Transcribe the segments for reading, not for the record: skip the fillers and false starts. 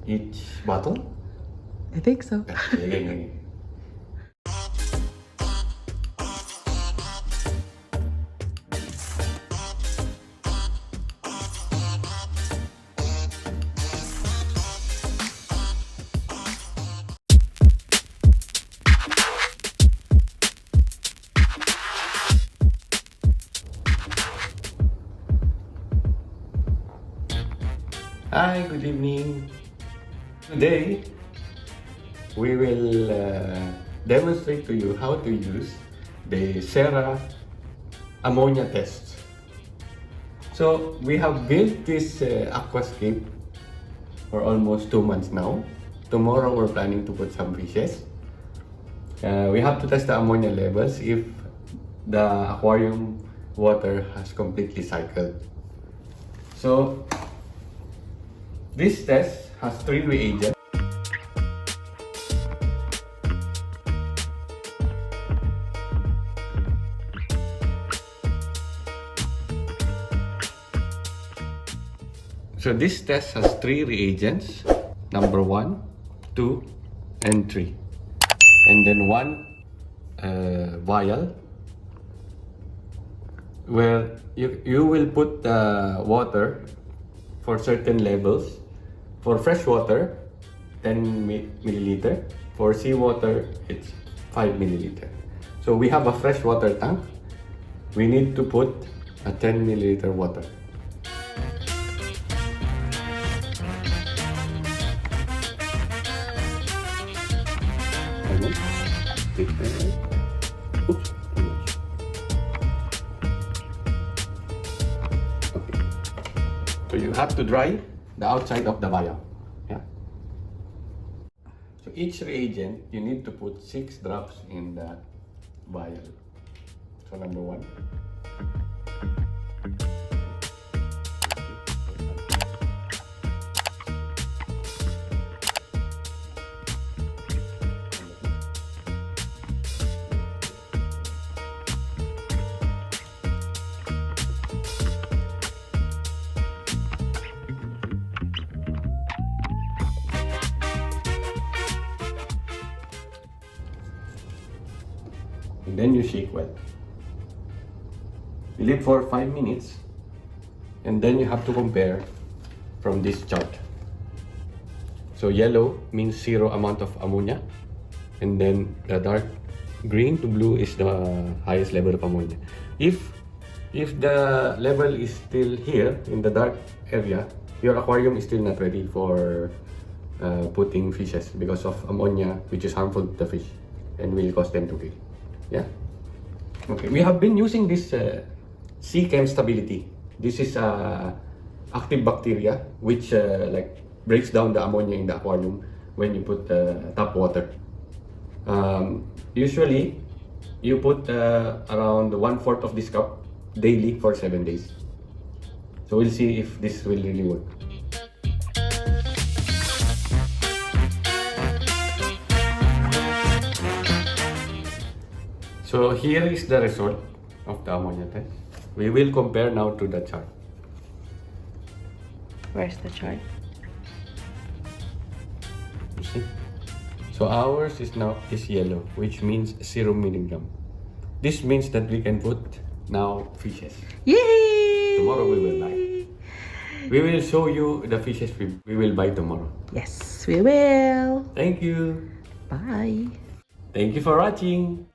each bottle? I think so. Okay. Hi, good evening. Today, we will demonstrate to you how to use the Sera Ammonia test. So, we have built this aquascape for almost 2 months now. Tomorrow, we're planning to put some fishes. We have to test the ammonia levels if the aquarium water has completely cycled. So, this test has 3 reagents. So this test has 3 reagents, number 1, 2, and 3. And then 1 vial, where you will put the water for certain levels. For fresh water, 10 milliliter. For seawater, it's 5 milliliter. So we have a fresh water tank. We need to put a 10 milliliter water. Oops, too much. Okay. So you have to dry the outside of the vial. Yeah. So each reagent, you need to put 6 drops in the vial. So number 1. And then you shake well. You leave for 5 minutes, and then you have to compare from this chart. So yellow means 0 amount of ammonia, and then the dark green to blue is the highest level of ammonia. If the level is still here in the dark area, your aquarium is still not ready for putting fishes because of ammonia, which is harmful to the fish and will cause them to kill. Yeah. Okay. We have been using this sea chem stability. This is active bacteria which like breaks down the ammonia in the aquarium when you put tap water. Usually, you put around 1/4 of this cup daily for 7 days. So we'll see if this will really work. So here is the result of the ammonia test. We will compare now to the chart. Where's the chart? You see? So ours is now yellow, which means 0 milligram. This means that we can put now fishes. Yay! Tomorrow we will buy. We will show you the fishes we will buy tomorrow. Yes, we will. Thank you. Bye. Thank you for watching.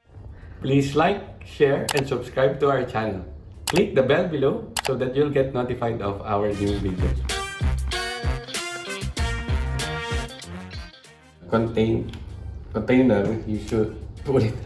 Please like, share, and subscribe to our channel. Click the bell below so that you'll get notified of our new videos. Container, you should put it.